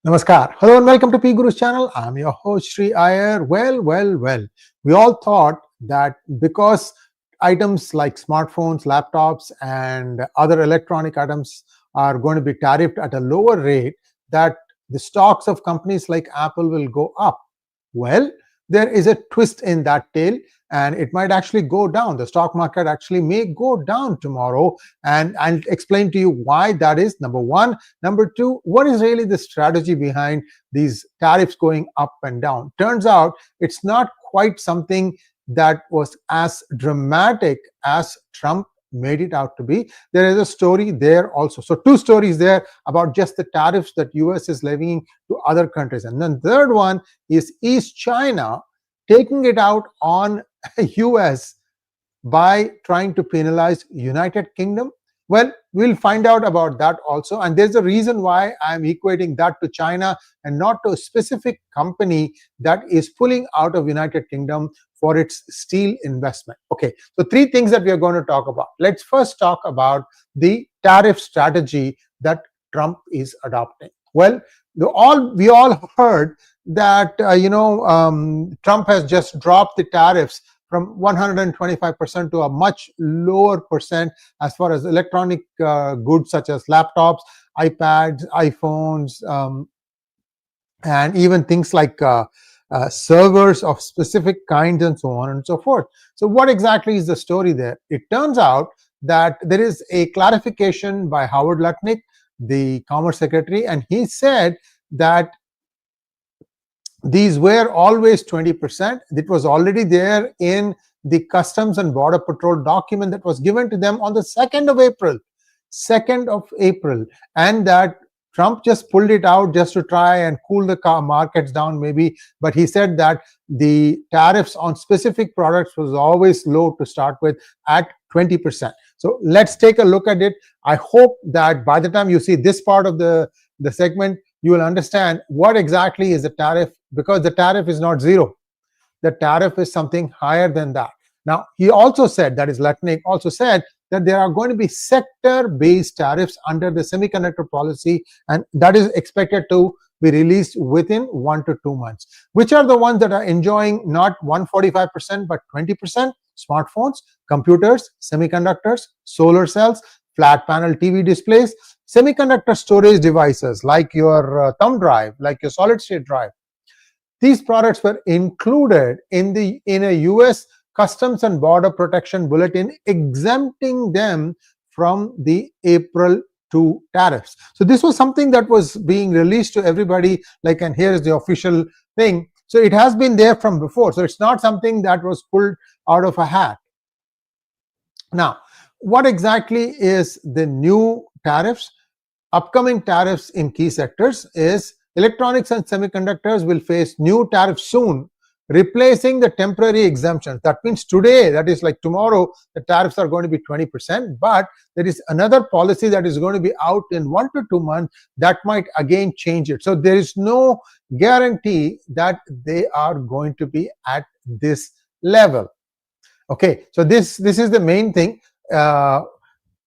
Namaskar. Hello and welcome to PGurus channel. I'm your host Sree Iyer. Well. We all thought that because items like smartphones, laptops, and other electronic items are going to be tariffed at a lower rate, that the stocks of companies like Apple will go up. Well, there is a twist in that tale, and it might actually go down. The stock market actually may go down tomorrow, and I'll explain to you why that is, number one. Number two, what is really the strategy behind these tariffs going up and down? Turns out it's not quite something that was as dramatic as Trump made it out to be. There is a story there also. So two stories there about just the tariffs that US is levying to other countries. And then third one is China taking it out on US by trying to penalize United Kingdom? Well, we'll find out about that also. And there's a reason why I'm equating that to China and not to a specific company that is pulling out of United Kingdom for its steel investment. Okay, so three things that we are going to talk about. Let's first talk about the tariff strategy that Trump is adopting. Well, we all heard that Trump has just dropped the tariffs from 125% to a much lower percent as far as electronic goods such as laptops, iPads, iPhones, and even things like servers of specific kinds and so on and so forth. So what exactly is the story there? It turns out that there is a clarification by Howard Lutnick, the Commerce Secretary, and he said that these were always 20%. It was already there in the Customs and Border Patrol document that was given to them on the 2nd of April. 2nd of April. And that Trump just pulled it out just to try and cool the markets down maybe. But he said that the tariffs on specific products was always low to start with at 20%. So let's take a look at it. I hope that by the time you see this part of the segment, you will understand what exactly is the tariff, because the tariff is not zero. The tariff is something higher than that. Now, he also said, that is Lutnick also said, that there are going to be sector-based tariffs under the semiconductor policy, and that is expected to be released within 1 to 2 months. Which are the ones that are enjoying not 145% but 20%? Smartphones, computers, semiconductors, solar cells, flat panel TV displays, semiconductor storage devices like your thumb drive, like your solid state drive. These products were included in a US Customs and Border Protection Bulletin, exempting them from the April 2 tariffs. So this was something that was being released to everybody, like, and here is the official thing. So it has been there from before. So it's not something that was pulled out of a hat. Now, what exactly is the new tariffs? Upcoming tariffs in key sectors is electronics and semiconductors will face new tariffs soon, replacing the temporary exemptions. That means today, that is like tomorrow, the tariffs are going to be 20%, but there is another policy that is going to be out in 1 to 2 months that might again change it. So there is no guarantee that they are going to be at this level. Okay, so this is the main thing.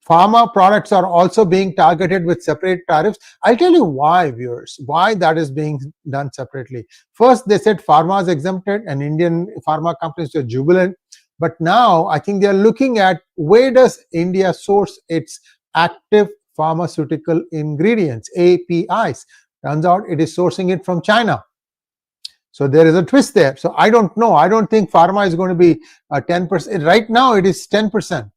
Pharma products are also being targeted with separate tariffs. I'll tell you why, viewers, why that is being done separately. First, they said pharma is exempted and Indian pharma companies are jubilant. But now I think they're looking at where does India source its active pharmaceutical ingredients, APIs. Turns out it is sourcing it from China. So there is a twist there. So I don't know. I don't think pharma is going to be 10%. Right now it is 10%.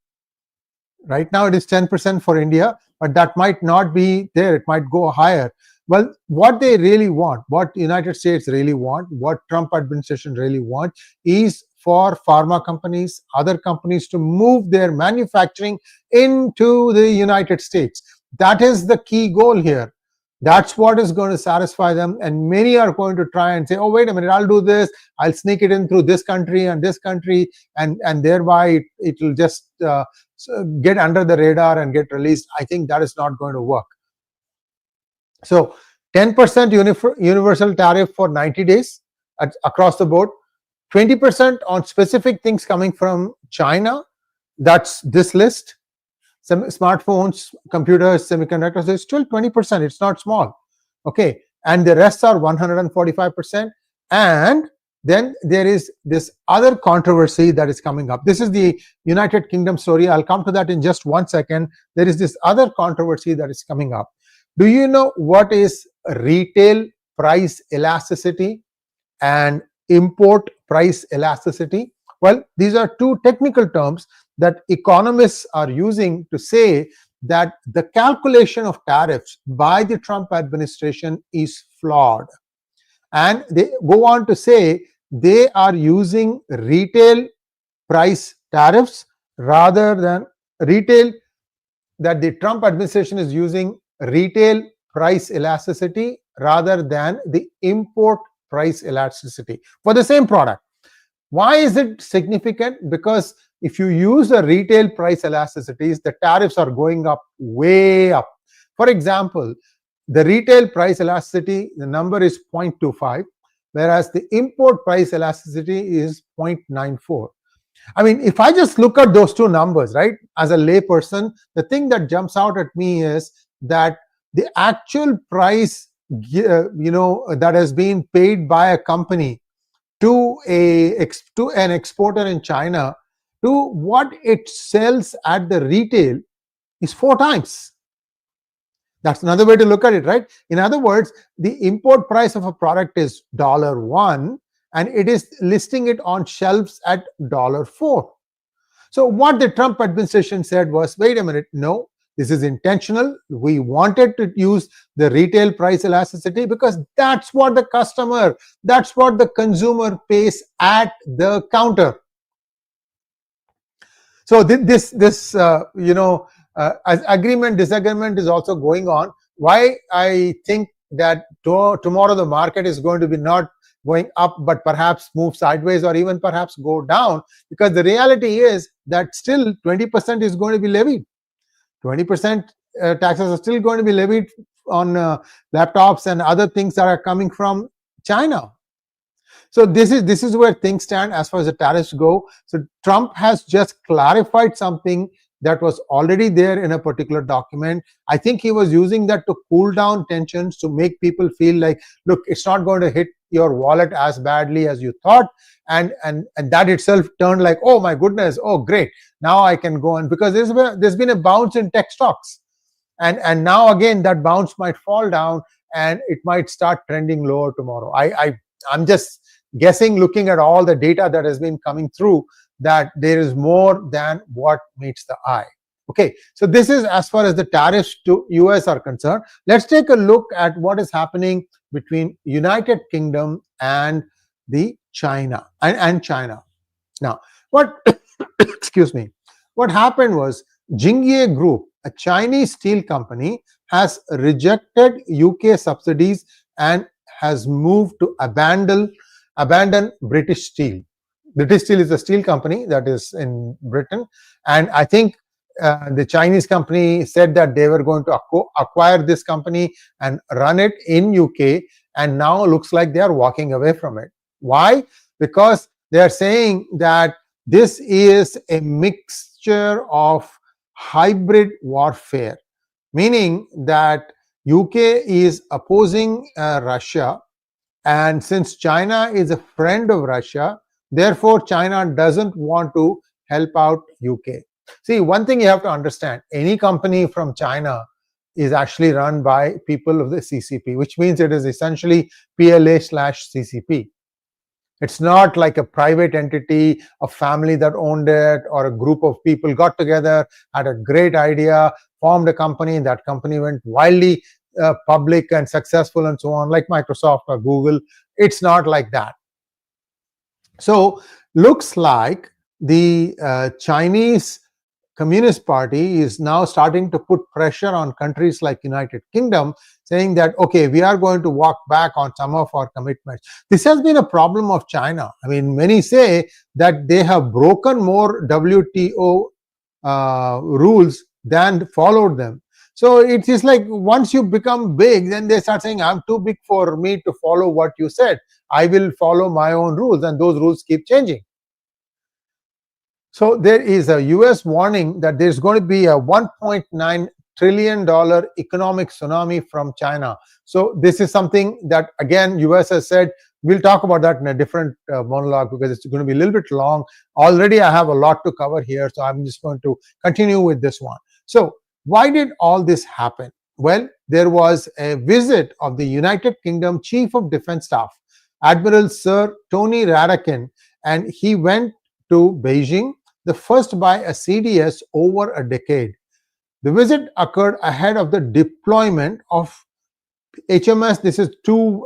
Right now it is 10% for India, but that might not be there. It might go higher. Well, what they really want, what United States really want, what Trump administration really want is for pharma companies, other companies to move their manufacturing into the United States. That is the key goal here. That's what is going to satisfy them. And many are going to try and say, oh, wait a minute, I'll do this. I'll sneak it in through this country and this country. And thereby it will just get under the radar and get released. I think that is not going to work. So 10% universal tariff for 90 days across the board. 20% on specific things coming from China. That's this list. Some smartphones, computers, semiconductors, it's still 20%. It's not small. Okay. and the rest are 145%. And then there is this other controversy that is coming up. This is the United Kingdom story. I'll come to that in just 1 second. There is this other controversy that is coming up. Do you know what is retail price elasticity and import price elasticity? Well, these are two technical terms that economists are using to say that the calculation of tariffs by the Trump administration is flawed. And they go on to say they are using retail price tariffs rather than that the Trump administration is using retail price elasticity rather than the import price elasticity for the same product. Why is it significant? Because if you use the retail price elasticities, the tariffs are going up way up. For example, the retail price elasticity, the number is 0.25, whereas the import price elasticity is 0.94. I mean, if I just look at those two numbers, right, as a layperson, the thing that jumps out at me is that the actual price, that has been paid by a company to an exporter in China to what it sells at the retail is 4 times. That's another way to look at it, right? In other words, the import price of a product is $1 and it is listing it on shelves at $4. So what the Trump administration said was, wait a minute, no, this is intentional. We wanted to use the retail price elasticity because that's what the customer, that's what the consumer pays at the counter. So this agreement, disagreement is also going on. Why I think that tomorrow the market is going to be not going up, but perhaps move sideways or even perhaps go down, because the reality is that still 20% is going to be levied. 20% taxes are still going to be levied on laptops and other things that are coming from China. So this is where things stand as far as the tariffs go. So Trump has just clarified something that was already there in a particular document. I think he was using that to cool down tensions, to make people feel like, look, it's not going to hit your wallet as badly as you thought. And that itself turned like, oh my goodness, oh great, now I can go on, because there's been a bounce in tech stocks. And now again, that bounce might fall down and it might start trending lower tomorrow. I'm just guessing, looking at all the data that has been coming through, that there is more than what meets the eye. Okay, so this is as far as the tariffs to US are concerned. Let's take a look at what is happening between United Kingdom and the China and China. Now, what excuse me, what happened was Jingye Group, a Chinese steel company, has rejected UK subsidies and has moved to abandon British Steel. British Steel is a steel company that is in Britain, and I think the Chinese company said that they were going to acquire this company and run it in UK, and now looks like they are walking away from it. Why? Because they are saying that this is a mixture of hybrid warfare, meaning that UK is opposing Russia, and since China is a friend of Russia, therefore China doesn't want to help out UK. See, one thing you have to understand, any company from China is actually run by people of the CCP, which means it is essentially PLA/CCP. It's not like a private entity, a family that owned it, or a group of people got together, had a great idea, formed a company, and that company went wildly public and successful and so on, like Microsoft or Google. It's not like that. So looks like the Chinese Communist Party is now starting to put pressure on countries like United Kingdom, saying that, okay, we are going to walk back on some of our commitments. This has been a problem of China. I mean, many say that they have broken more WTO rules than followed them. So it is like, once you become big, then they start saying, I'm too big for me to follow what you said. I will follow my own rules, and those rules keep changing. So there is a US warning that there's going to be a $1.9 trillion economic tsunami from China. So this is something that, again, US has said. We'll talk about that in a different monologue because it's going to be a little bit long. Already I have a lot to cover here, so I'm just going to continue with this one. So why did all this happen? Well, there was a visit of the United Kingdom Chief of Defense Staff, Admiral Sir Tony Radakin, and he went to Beijing, the first by a CDS over a decade. The visit occurred ahead of the deployment of HMS, this is two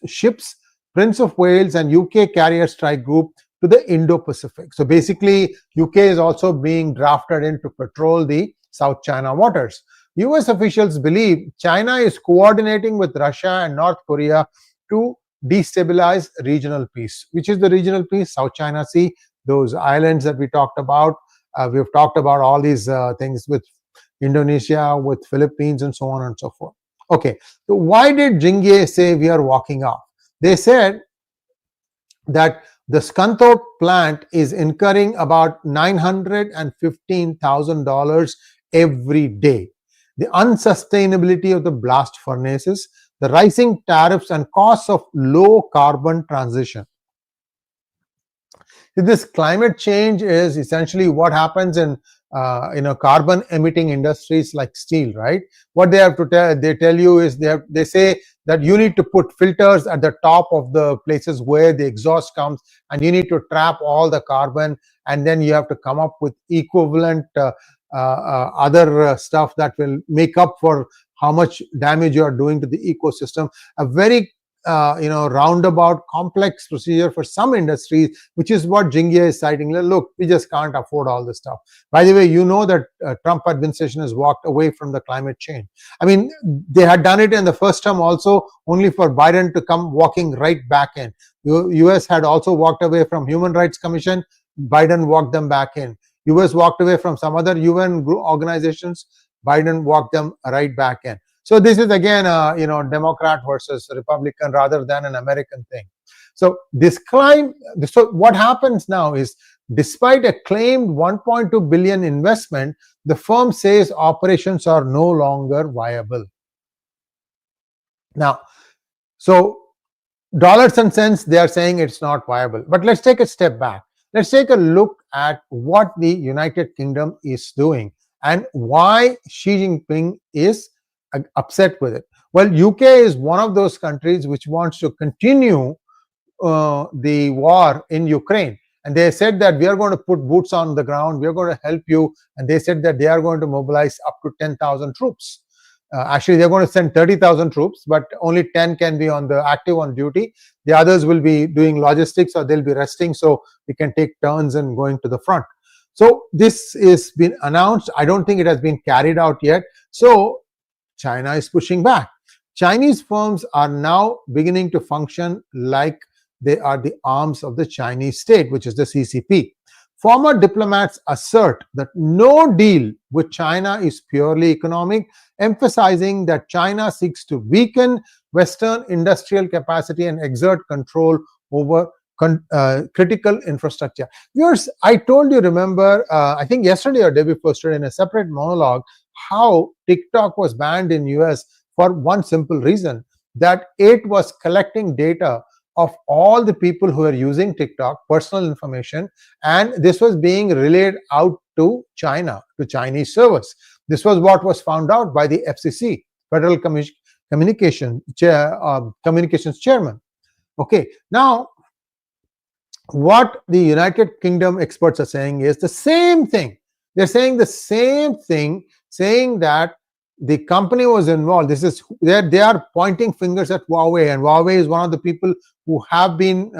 ships, Prince of Wales and UK Carrier Strike Group, to the Indo-Pacific. So basically, UK is also being drafted in to patrol the South China waters. US officials believe China is coordinating with Russia and North Korea to destabilize regional peace. Which is the regional peace? South China Sea, those islands that we talked about. We've talked about all these things with Indonesia, with Philippines, and so on and so forth. Okay, so why did Jingye say we are walking off? They said that the 𝗥𝗘𝗙𝗿 plant is incurring about $915,000 every day. The unsustainability of the blast furnaces, the rising tariffs and costs of low carbon transition. This climate change is essentially what happens in carbon emitting industries like steel, right? What they have to tell you is they say that you need to put filters at the top of the places where the exhaust comes, and you need to trap all the carbon, and then you have to come up with equivalent other stuff that will make up for how much damage you are doing to the ecosystem. A very roundabout, complex procedure for some industries, which is what Jingye is citing. Look, we just can't afford all this stuff. By the way, you know that Trump administration has walked away from the climate change. I mean, they had done it in the first term also, only for Biden to come walking right back in. US had also walked away from Human Rights Commission. Biden walked them back in. US walked away from some other UN organizations. Biden walked them right back in. So this is again, Democrat versus Republican rather than an American thing. So so what happens now is, despite a claimed 1.2 billion investment, the firm says operations are no longer viable. Now, so dollars and cents, they are saying it's not viable. But let's take a step back. Let's take a look at what the United Kingdom is doing and why Xi Jinping is upset with it. Well, UK is one of those countries which wants to continue the war in Ukraine, and they said that we are going to put boots on the ground, we are going to help you, and they said that they are going to mobilize up to 10,000 troops. Actually, they're going to send 30,000 troops, but only 10 can be active on duty. The others will be doing logistics, or they'll be resting, so we can take turns and going to the front. So this is been announced. I don't think it has been carried out yet. So China is pushing back. Chinese firms are now beginning to function like they are the arms of the Chinese state, which is the CCP. Former diplomats assert that no deal with China is purely economic, emphasizing that China seeks to weaken Western industrial capacity and exert control over critical infrastructure. Viewers, I told you, remember, I think yesterday or day before yesterday in a separate monologue, how TikTok was banned in US for one simple reason, that it was collecting data of all the people who are using TikTok, personal information, and this was being relayed out to China, to Chinese servers. This was what was found out by the FCC, Federal Communications Chairman. Okay, now what the United Kingdom experts are saying is the same thing. They're saying the same thing, saying that the company was involved. This is they are pointing fingers at Huawei, and Huawei is one of the people who have been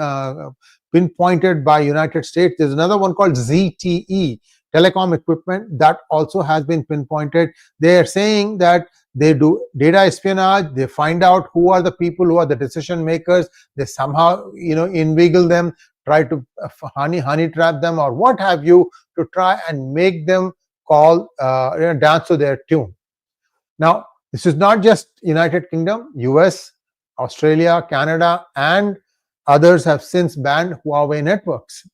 pinpointed by United States. There's another one called ZTE, telecom equipment, that also has been pinpointed. They are saying that they do data espionage. They find out who are the people who are the decision makers. They somehow, inveigle them, try to honey trap them, or what have you, to try and make them dance to their tune. Now, this is not just United Kingdom. US, Australia, Canada, and others have since banned Huawei networks.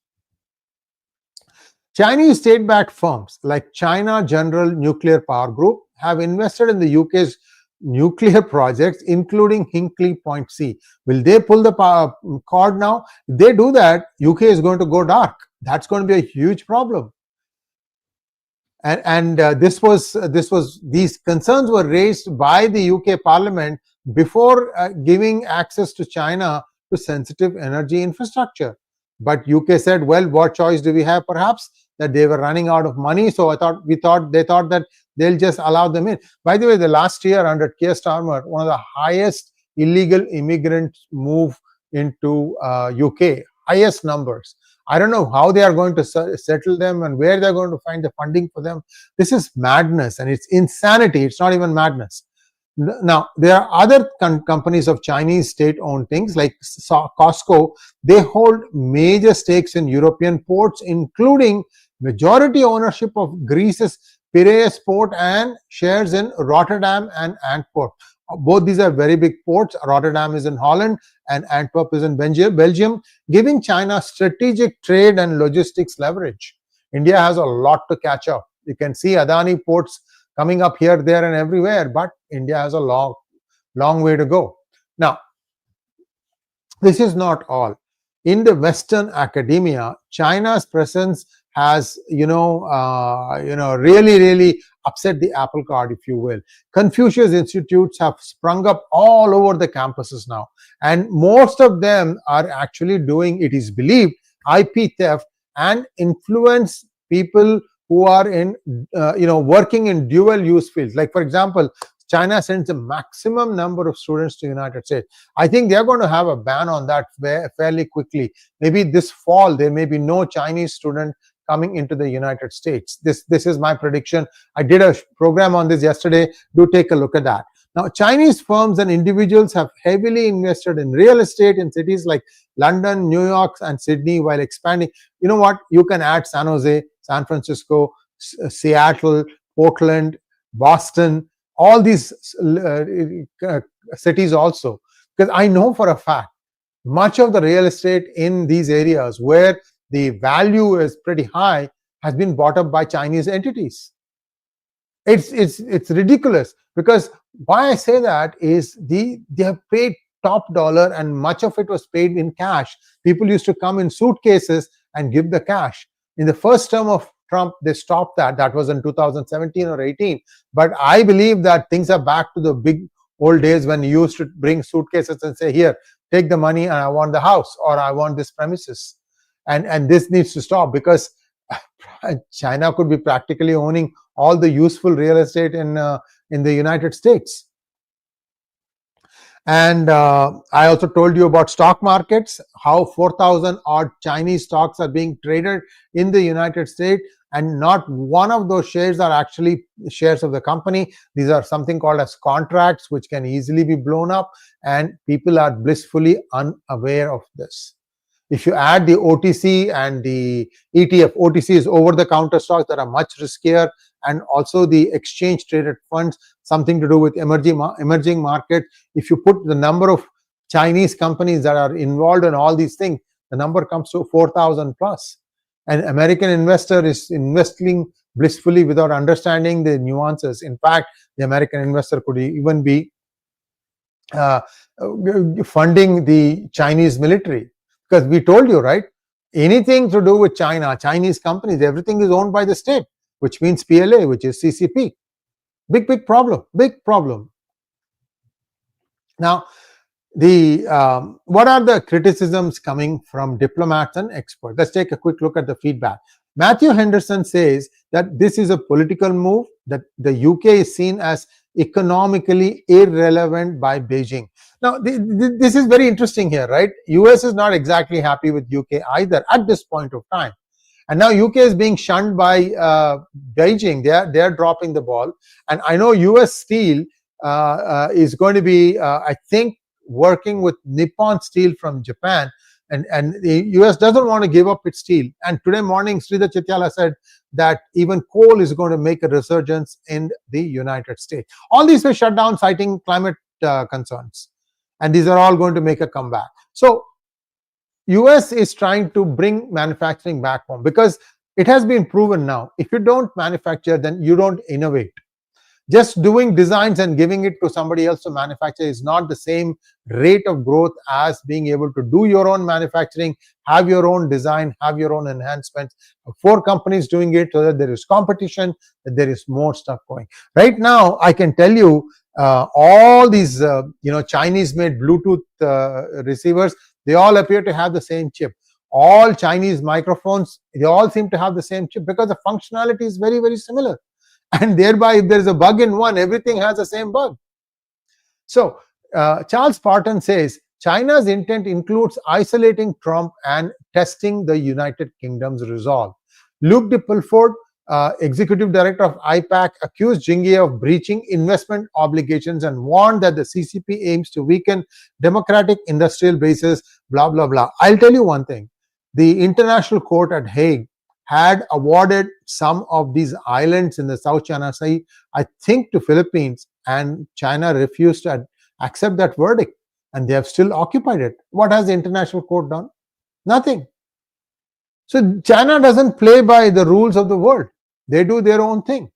Chinese state-backed firms like China General Nuclear Power Group have invested in the UK's nuclear projects, including Hinkley Point C. Will they pull the cord now? If they do that, UK is going to go dark. That's going to be a huge problem. And these concerns were raised by the UK Parliament before giving access to China to sensitive energy infrastructure. But UK said, well, what choice do we have? Perhaps that they were running out of money, so they thought that they'll just allow them in. By the way, the last year under Keir Starmer, one of the highest illegal immigrants move into UK, highest numbers. I don't know how they are going to settle them and where they're going to find the funding for them. This is madness, and it's insanity. It's not even madness. Now, there are other companies of Chinese state-owned things like COSCO. They hold major stakes in European ports, including majority ownership of Greece's Piraeus port and shares in Rotterdam and Antwerp. Both these are very big ports. Rotterdam is in Holland and Antwerp is in Belgium, giving China strategic trade and logistics leverage. India has a lot to catch up. You can see Adani ports coming up here, there, and everywhere, but India has a long way to go. Now, this is not all. In the Western academia, China's presence has, really upset the apple cart, if you will. Confucius institutes have sprung up all over the campuses now, and most of them are actually doing, it is believed, IP theft and influence people who are in, working in dual use fields. Like, for example, China sends a maximum number of students to the United States. I think they're going to have a ban on that fairly quickly. Maybe this fall, there may be no Chinese student coming into the United States. This is my prediction. I did a program on this yesterday. Do take a look at that. Now, Chinese firms and individuals have heavily invested in real estate in cities like London, New York, and Sydney while expanding. You know what? You can add San Jose, San Francisco, Seattle, Portland, Boston, all these cities also. Because I know for a fact, much of the real estate in these areas where the value is pretty high has been bought up by Chinese entities. It's ridiculous, because why I say that is they have paid top dollar, and much of it was paid in cash. People used to come in suitcases and give the cash. In the first term of Trump, they stopped that. That was in 2017 or 18. But I believe that things are back to the big old days when you used to bring suitcases and say, here, take the money and I want the house, or I want this premises. And this needs to stop, because China could be practically owning all the useful real estate in the United States. And I also told you about stock markets, how 4,000 odd Chinese stocks are being traded in the United States, and not one of those shares are actually shares of the company. These are something called as contracts, which can easily be blown up, and people are blissfully unaware of this. If you add the OTC and the ETF, OTC is over-the-counter stocks that are much riskier, and also the exchange-traded funds, something to do with emerging market. If you put the number of Chinese companies that are involved in all these things, the number comes to 4,000 plus. An American investor is investing blissfully without understanding the nuances. In fact, the American investor could even be funding the Chinese military. Because we told you, right? Anything to do with China, Chinese companies, everything is owned by the state, which means PLA, which is CCP. Big problem, big problem. Now, what are the criticisms coming from diplomats and experts? Let's take a quick look at the feedback. Matthew Henderson says that this is a political move, that the UK is seen as economically irrelevant by Beijing. Now, this is very interesting here, right? US is not exactly happy with UK either at this point of time. And now UK is being shunned by Beijing. They are dropping the ball. And I know US Steel is going to be, I think, working with Nippon Steel from Japan. And the US doesn't want to give up its steel. And today morning, Sree Iyer App IOS said that even coal is going to make a resurgence in the United States. All these were shut down, citing climate concerns. And these are all going to make a comeback. So US is trying to bring manufacturing back home, because It has been proven now. If you don't manufacture, then you don't innovate. Just doing designs and giving it to somebody else to manufacture is not the same rate of growth as being able to do your own manufacturing, have your own design, have your own enhancements. 4 companies doing it, so that there is competition, that there is more stuff going. Right now, I can tell you all these Chinese-made Bluetooth receivers, they all appear to have the same chip. All Chinese microphones, they all seem to have the same chip because the functionality is very, very similar. And thereby, if there is a bug in one, everything has the same bug. So, Charles Parton says, China's intent includes isolating Trump and testing the United Kingdom's resolve. 𝗟𝗡𝗙𝗿, executive director of IPAC, accused Jingye of breaching investment obligations and warned that the CCP aims to weaken democratic industrial bases, blah, blah, blah. I'll tell you one thing. The International Court at Hague had awarded some of these islands in the South China Sea, I think, to Philippines, and China refused to accept that verdict, and they have still occupied it. What has the International Court done? Nothing. So China doesn't play by the rules of the world. They do their own thing.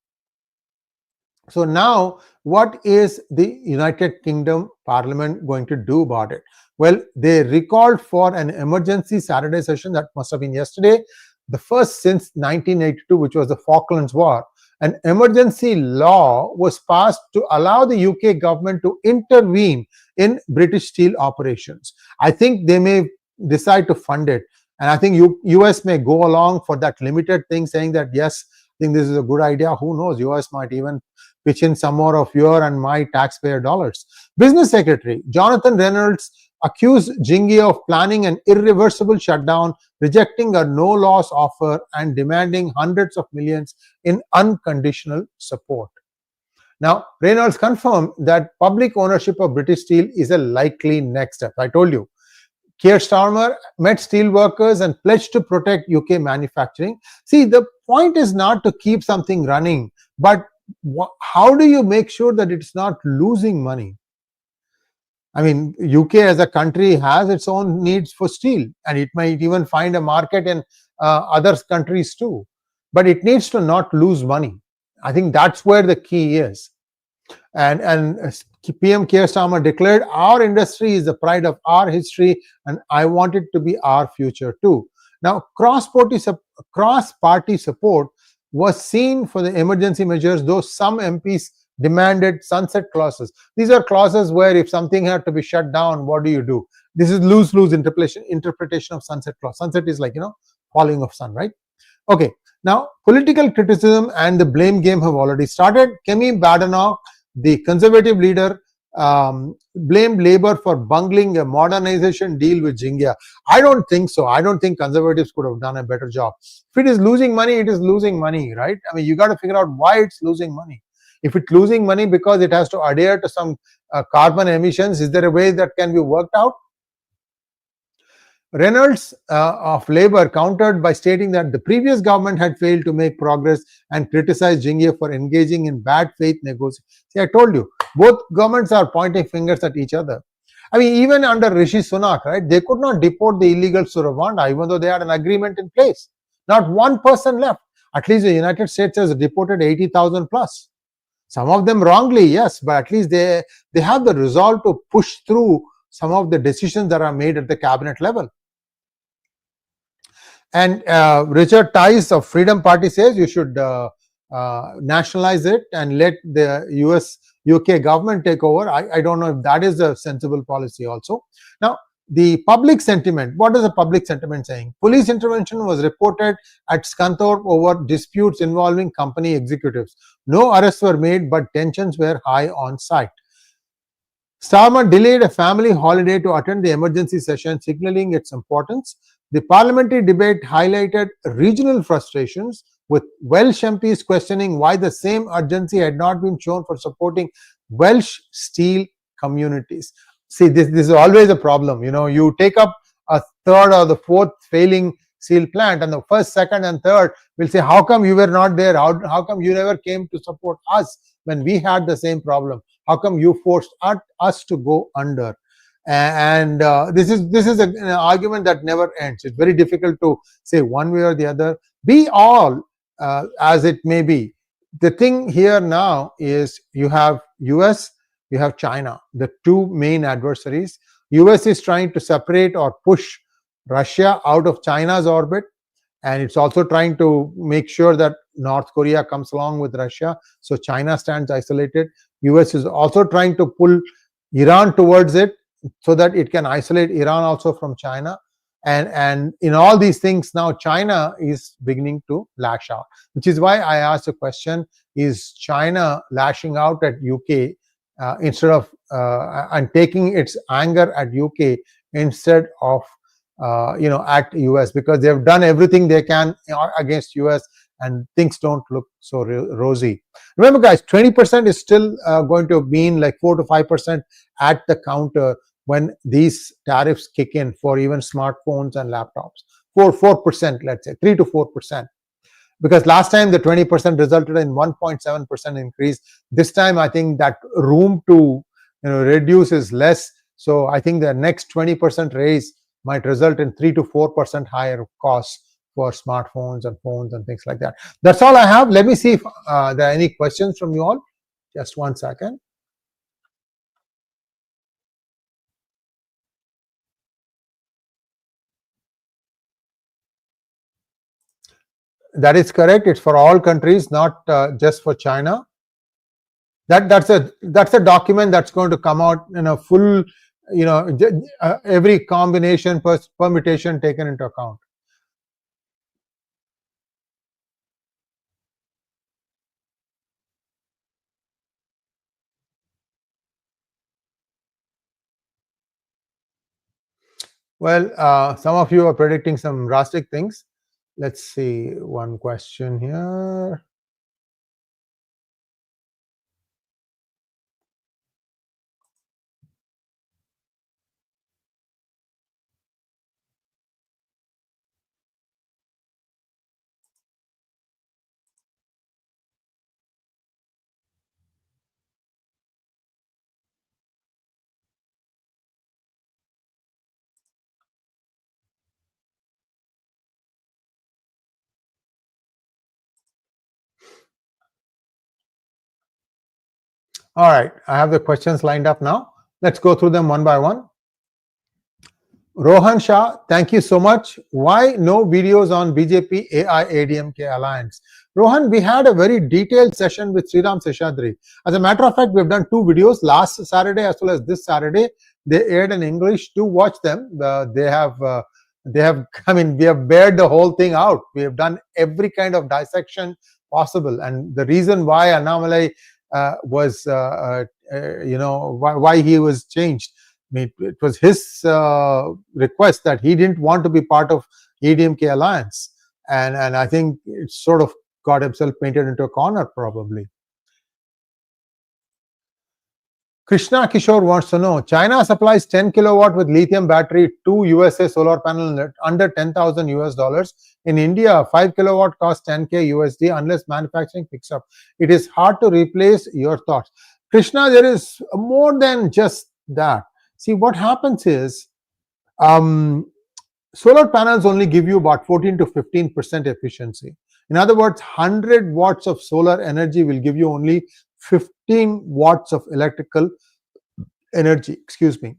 So now, what is the United Kingdom Parliament going to do about it? Well, they recalled for an emergency Saturday session, that must have been yesterday, the first since 1982, which was the Falklands War. An emergency law was passed to allow the UK government to intervene in British Steel operations. I think they may decide to fund it. And I think US may go along for that limited thing, saying that, yes, I think this is a good idea. Who knows? US might even pitch in some more of your and my taxpayer dollars. Business Secretary Jonathan Reynolds accused Jingye of planning an irreversible shutdown, rejecting a no-loss offer and demanding hundreds of millions in unconditional support. Now, Reynolds confirmed that public ownership of British Steel is a likely next step. I told you. Keir Starmer met steel workers and pledged to protect UK manufacturing. See, the point is not to keep something running, but how do you make sure that it's not losing money? I mean, UK as a country has its own needs for steel, and it might even find a market in other countries too. But it needs to not lose money. I think that's where the key is. And PM Keir Starmer declared, our industry is the pride of our history, and I want it to be our future too. Now, cross-party support was seen for the emergency measures, though some MPs demanded sunset clauses. These are clauses where if something had to be shut down, what do? This is lose-lose interpretation of sunset clause. Sunset is like, falling of sun, right? Okay. Now, political criticism and the blame game have already started. 𝗪𝗡𝗍𝗏, the conservative leader, blamed Labour for bungling a modernization deal with Jingye. I don't think so. I don't think conservatives could have done a better job. If it is losing money, it is losing money, right? I mean, you got to figure out why it's losing money. If it's losing money because it has to adhere to some carbon emissions, is there a way that can be worked out? Reynolds of Labour countered by stating that the previous government had failed to make progress and criticized Jingye for engaging in bad faith negotiations. See, I told you, both governments are pointing fingers at each other. I mean, even under Rishi Sunak, right, they could not deport the illegals to Rwanda, even though they had an agreement in place. Not one person left. At least the United States has deported 80,000 plus. Some of them wrongly, yes, but at least they have the resolve to push through some of the decisions that are made at the cabinet level. And Richard Tice of Freedom Party says you should nationalize it and let the UK government take over. I don't know if that is a sensible policy also. Now, the public sentiment, what is the public sentiment saying? Police intervention was reported at Scunthorpe over disputes involving company executives. No arrests were made, but tensions were high on site. Starmer delayed a family holiday to attend the emergency session, signaling its importance. The parliamentary debate highlighted regional frustrations, with Welsh MPs questioning why the same urgency had not been shown for supporting Welsh steel communities. See, this is always a problem. You take up a third or the fourth failing steel plant, and the first, second, and third will say, how come you were not there? How come you never came to support us when we had the same problem? How come you forced us to go under? And this is an argument that never ends. It's very difficult to say one way or the other. Be all as it may be, the thing here now is you have US, you have China, the two main adversaries. US is trying to separate or push Russia out of China's orbit, and it's also trying to make sure that North Korea comes along with Russia, so China stands isolated. US is also trying to pull Iran towards it so that it can isolate Iran also from China. And in all these things now, China is beginning to lash out, which is why I asked the question, is China lashing out at UK instead of and taking its anger at UK instead of at US, because they've done everything they can against US and things don't look so rosy. Remember guys, 20% is still going to mean like 4 to 5% at the counter when these tariffs kick in for even smartphones and laptops. 4%, let's say 3 to 4%. Because last time the 20% resulted in 1.7% increase. This time I think that room to reduce is less. So I think the next 20% raise might result in 3 to 4% higher costs for smartphones and phones and things like that. That's all I have. Let me see if there are any questions from you all. Just one second. That is correct. It's for all countries, not just for China. That's a document that's going to come out in a full, every combination, permutation taken into account. Well, some of you are predicting some drastic things. Let's see one question here. All right, I have the questions lined up now. Let's go through them one by one. Rohan Shah, thank you so much. Why no videos on BJP-ADMK alliance? Rohan, we had a very detailed session with Sriram Seshadri. As a matter of fact, we've done 2 videos last Saturday as well as this Saturday. They aired in English. Do watch them. We have bared the whole thing out. We have done every kind of dissection possible, and the reason why Annamalai was why he was changed. It was his request that he didn't want to be part of ADMK alliance, and I think it sort of got himself painted into a corner probably. Krishna Kishore wants to know, China supplies 10 kilowatt with lithium battery to USA solar panel under $10,000 US. In India, 5 kilowatt costs 10K USD unless manufacturing picks up. It is hard to replace. Your thoughts? Krishna, there is more than just that. See, what happens is solar panels only give you about 14 to 15% efficiency. In other words, 100 watts of solar energy will give you only 15 watts of electrical energy, excuse me.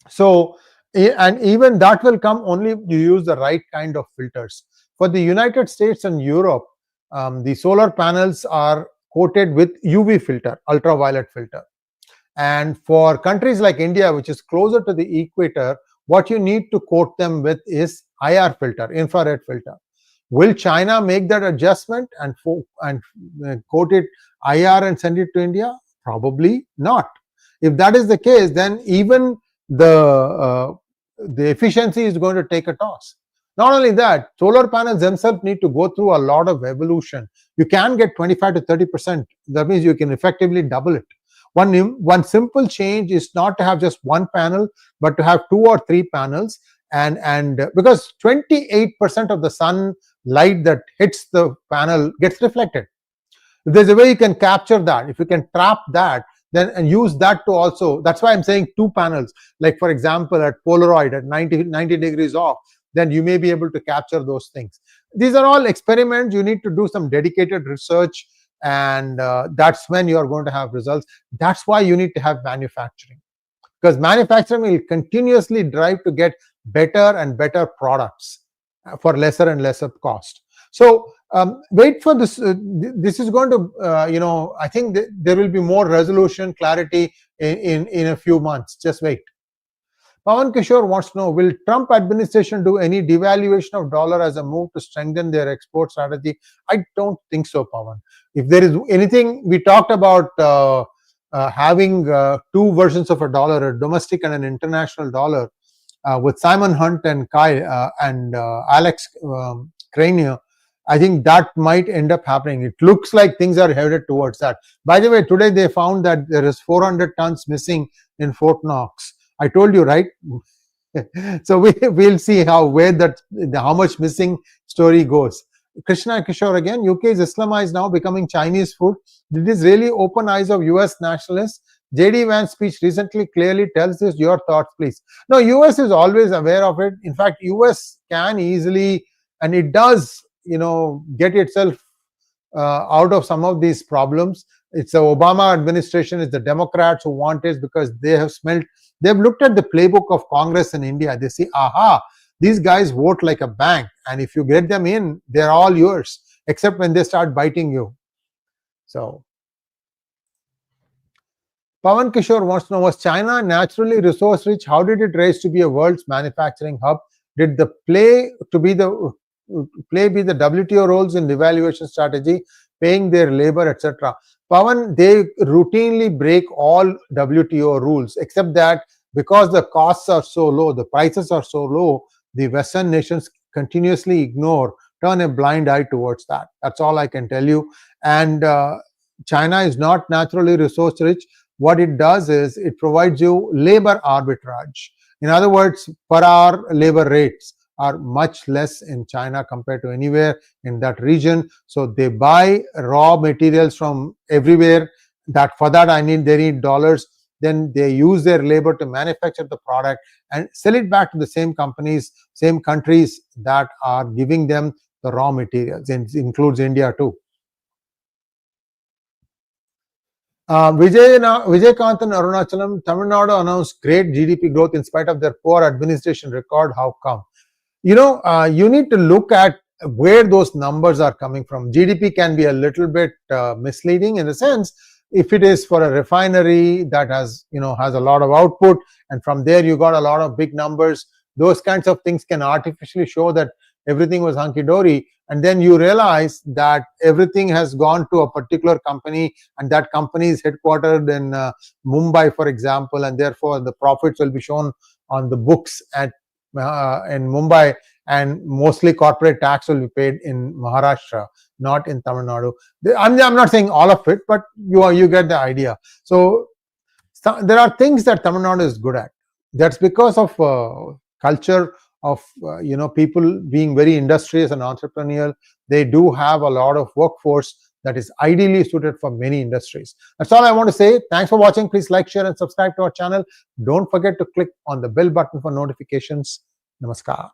So, and even that will come only if you use the right kind of filters. For the United States and Europe, the solar panels are coated with UV filter, ultraviolet filter. And for countries like India, which is closer to the equator, what you need to coat them with is IR filter, infrared filter. Will China make that adjustment and coat it IR and send it to India? Probably not. If that is the case, then even the efficiency is going to take a toss. Not only that, solar panels themselves need to go through a lot of evolution. You can get 25 to 30%. That means you can effectively double it. One simple change is not to have just one panel, but to have 2 or 3 panels, and because 28% of the sun light that hits the panel gets reflected. If there's a way you can capture that, if you can trap that, then and use that to also, that's why I'm saying 2 panels. Like for example, at Polaroid at 90 degrees off, then you may be able to capture those things. These are all experiments. You need to do some dedicated research, and that's when you are going to have results. That's why you need to have manufacturing, because manufacturing will continuously drive to get better and better products for lesser and lesser cost. So wait for this. This is going to, I think there will be more resolution, clarity in a few months. Just wait. Pawan Kishore wants to know, will Trump administration do any devaluation of dollar as a move to strengthen their export strategy? I don't think so, Pawan. If there is anything, we talked about having two versions of a dollar, a domestic and an international dollar, with Simon Hunt and Alex Cranio. I think that might end up happening. It looks like things are headed towards that. By the way, today they found that there is 400 tons missing in Fort Knox. I told you, right? So we'll see how much missing story goes. Krishna Kishore again, UK is Islamized now, becoming Chinese food. Did this really open eyes of US nationalists? J.D. Vance's speech recently clearly tells this. Your thoughts, please. No, US is always aware of it. In fact, US can easily, and it does, get itself out of some of these problems. It's the Obama administration, it's the Democrats who want it, because they've looked at the playbook of Congress in India. They see, aha, these guys vote like a bank, and if you get them in, they're all yours, except when they start biting you. So Pawan Kishore wants to know, was China naturally resource rich? How did it rise to be a world's manufacturing hub? Did the play be the WTO roles in devaluation strategy, paying their labor, etc.? Pawan, they routinely break all WTO rules, except that because the costs are so low, the prices are so low, the Western nations continuously turn a blind eye towards that. That's all I can tell you. And China is not naturally resource rich. What it does is it provides you labor arbitrage. In other words, per hour labor rates are much less in China compared to anywhere in that region. So they buy raw materials from everywhere. For that they need dollars. Then they use their labor to manufacture the product and sell it back to the same companies, same countries that are giving them the raw materials. And it includes India too. Vijaykantan Arunachalam, Tamil Nadu announced great GDP growth in spite of their poor administration record. How come? You need to look at where those numbers are coming from. GDP can be a little bit misleading, in the sense, if it is for a refinery that has a lot of output, and from there you got a lot of big numbers, those kinds of things can artificially show that everything was hunky-dory, and then you realize that everything has gone to a particular company, and that company is headquartered in Mumbai, for example, and therefore the profits will be shown on the books in Mumbai, and mostly corporate tax will be paid in Maharashtra, not in Tamil Nadu. I'm not saying all of it, but you get the idea. So there are things that Tamil Nadu is good at. That's because of culture of people being very industrious and entrepreneurial. They do have a lot of workforce that is ideally suited for many industries. That's all I want to say. Thanks for watching. Please like, share, and subscribe to our channel. Don't forget to click on the bell button for notifications. Namaskar.